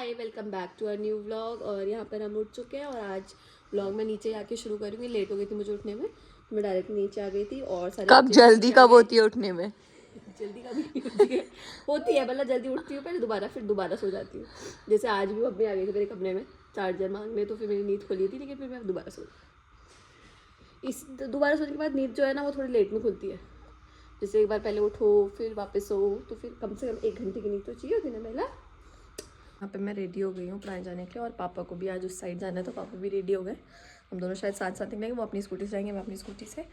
Hi welcome back to our new vlog. और यहाँ पर हम उठ चुके हैं और आज व्लॉग मैं नीचे आके शुरू करूँगी। लेट हो गई थी मुझे उठने में तो मैं डायरेक्ट नीचे आ गई थी और सारे कब जल्दी कब होती है उठने में? जल्दी कभी नहीं होती है मतलब जल्दी उठती हूँ पहले फिर दोबारा सो जाती हूँ। जैसे आज भी मम्मी आ गई थी मेरे कमरे में चार्जर मांगने, तो फिर मेरी नींद खुली थी लेकिन फिर मैं दोबारा सो इस दोबारा सोने के बाद नींद जो है ना वो थोड़ी लेट में खुलती है। जैसे एक बार पहले उठो फिर वापस सो तो फिर कम से कम 1 घंटे की नींद तो चाहिए होती ना पहला। यहाँ पे मैं रेडी हो गई हूँ पढ़ाने जाने के लिए और पापा को भी आज उस साइड जाना है तो पापा भी रेडी हो गए। हम दोनों शायद साथ साथ निकलेंगे, वो अपनी स्कूटी से जाएंगे मैं अपनी स्कूटी से।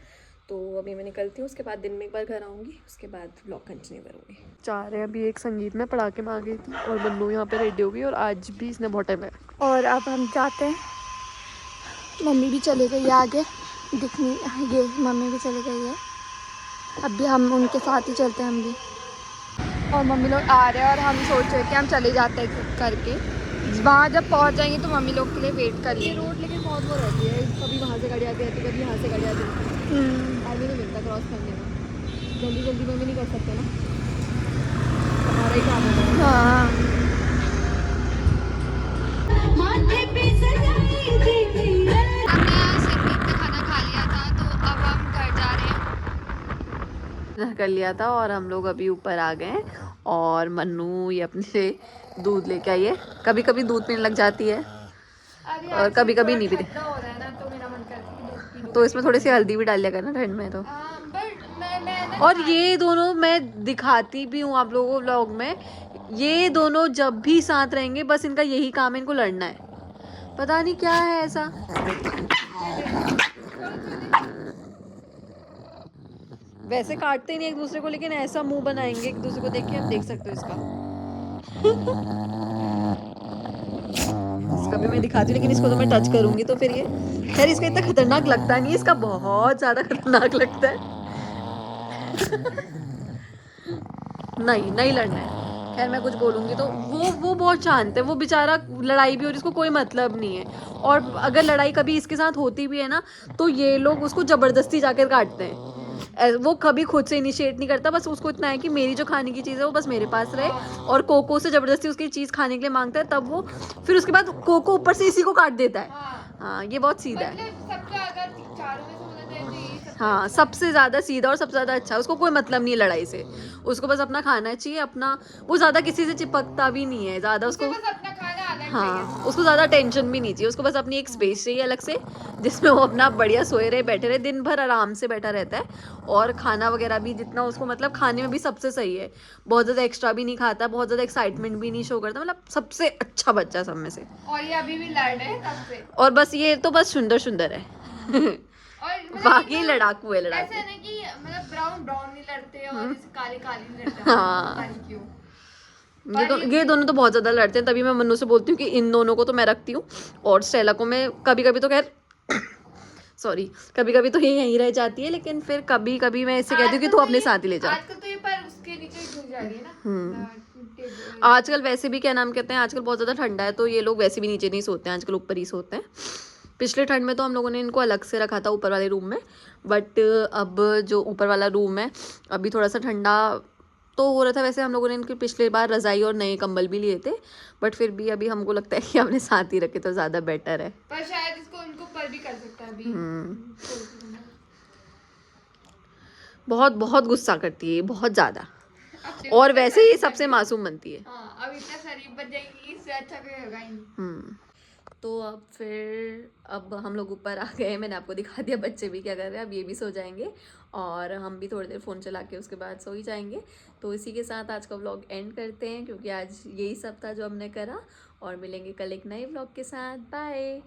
तो अभी मैं निकलती हूँ, उसके बाद दिन में एक बार घर आऊँगी, उसके बाद ब्लॉग कंटिन्यू करूँगी। जा रहे हैं अभी एक संगीत में पढ़ा के माँ गई थी और बन्नू यहाँ पे रेडी हो गई और आज भी इसने बहुत टाइम लगा। और अब हम जाते हैं, मम्मी भी चले गई है आगे दिखनी, ये मम्मी भी चले गई है, अब भी हम उनके साथ ही चलते हैं हम भी। और मम्मी लोग आ रहे हैं और हम सोच रहे कि हम चले जाते हैं करके, वहाँ जब पहुँच जाएंगे तो मम्मी लोग के लिए वेट करिए। रोड लेकिन बहुत वो रहती है, कभी वहाँ से गाड़ी आती है कभी यहाँ से गाड़ी आती है, टाइम ही नहीं मिलता क्रॉस करने में। जल्दी जल्दी में भी नहीं कर सकते ना, हमारा ही काम है। हाँ कर लिया था और हम लोग अभी ऊपर आ गए और मन्नू ये अपने से दूध लेके आई है। कभी कभी दूध पीने लग जाती है और कभी कभी नहीं पीती, तो इसमें थोड़ी सी हल्दी भी डाल लिया करना ठंड में तो। और ये दोनों मैं दिखाती भी हूँ आप लोगों को व्लॉग में, ये दोनों जब भी साथ रहेंगे बस इनका यही काम है, इनको लड़ना है, पता नहीं क्या है ऐसा। वैसे काटते नहीं एक दूसरे को लेकिन ऐसा मुंह बनाएंगे एक दूसरे को देख के, आप देख सकते हो इसका। इसका भी मैं दिखाती हूँ लेकिन इसको तो मैं टच करूंगी तो फिर ये, खैर इसका इतना खतरनाक लगता नहीं है, इसका बहुत ज्यादा खतरनाक लगता है। नहीं नहीं लड़ना है। खैर मैं कुछ बोलूंगी तो वो बहुत शांत है, वो बेचारा लड़ाई भी हो रही इसको कोई मतलब नहीं है। और अगर लड़ाई कभी इसके साथ होती भी है ना तो ये लोग उसको जबरदस्ती जाकर काटते हैं। वो कभी खुद से इनिशिएट नहीं करता, बस उसको इतना है कि मेरी जो खाने की चीज़ है वो बस मेरे पास रहे, और कोको से जबरदस्ती उसकी चीज़ खाने के लिए मांगता है तब वो, फिर उसके बाद कोको ऊपर से इसी को काट देता है। हाँ ये बहुत सीधा है। हाँ सबसे ज़्यादा सीधा और सबसे ज़्यादा अच्छा, उसको कोई मतलब नहीं है लड़ाई से, उसको बस अपना खाना चाहिए अपना, वो ज़्यादा किसी से चिपकता भी नहीं है ज़्यादा उसको। हाँ उसको ज़्यादा टेंशन भी नहीं चाहिए, उसको बस अपनी एक स्पेस चाहिए अलग से जिसमें वो अपना बढ़िया सोए रहे बैठे रहे, दिन भर आराम से बैठा रहता है। और खाना वगैरह भी जितना उसको मतलब खाने में भी सबसे सही है, बहुत ज़्यादा एक्स्ट्रा भी नहीं खाता, बहुत ज़्यादा एक्साइटमेंट भी नहीं शो करता, मतलब सबसे अच्छा बच्चा सब में से। और ये अभी भी लड़ रहे हैं तब से, और बस ये तो बस सुंदर सुंदर है। और बाकी लड़ाकू है लड़ाकू। ऐसा है ना कि मतलब ब्राउन ब्राउन नहीं लड़ते और जैसे काले काले नहीं लड़ते। हाँ क्यों ये दोनों तो बहुत ज्यादा लड़ते हैं, तभी मैं मन्नू से बोलती हूँ कि इन दोनों को तो मैं रखती हूँ और स्टेला को मैं कभी कभी तो खैर सॉरी कभी कभी तो ये यहीं रह जाती है, लेकिन फिर कभी कभी मैं इससे कहती हूँ कि तू अपने साथ ही ले जा। आजकल तो ये पर उसके नीचे घुस जा रही है ना। आजकल वैसे भी क्या नाम कहते हैं, आजकल बहुत ज़्यादा ठंडा है तो ये लोग वैसे भी नीचे नहीं सोते हैं, आजकल ऊपर ही सोते हैं। पिछले ठंड में तो हम लोगों ने इनको अलग से रखा था ऊपर वाले रूम में, बट अब जो ऊपर वाला रूम है अभी थोड़ा सा ठंडा तो हो रहा था। वैसे हम लोगों ने इनके पिछले बार रज़ाई और नए कंबल भी लिए थे, बट फिर भी अभी हमको लगता है कि अपने साथ ही रखे तो ज़्यादा बेटर है। पर शायद इसको उनको पर भी कर सकता है अभी। बहुत बहुत गुस्सा करती है बहुत ज़्यादा, और वैसे ही सबसे मासूम बनती है। अब इतना शरीफ बन जाएगी, इससे अच्छा कोई होगा ही नहीं। तो अब हम लोग ऊपर आ गए, मैंने आपको दिखा दिया बच्चे भी क्या कर रहे हैं, अब ये भी सो जाएंगे और हम भी थोड़ी देर फ़ोन चला के उसके बाद सो ही जाएंगे। तो इसी के साथ आज का व्लॉग एंड करते हैं क्योंकि आज यही सब था जो हमने करा, और मिलेंगे कल एक नए व्लॉग के साथ। बाय।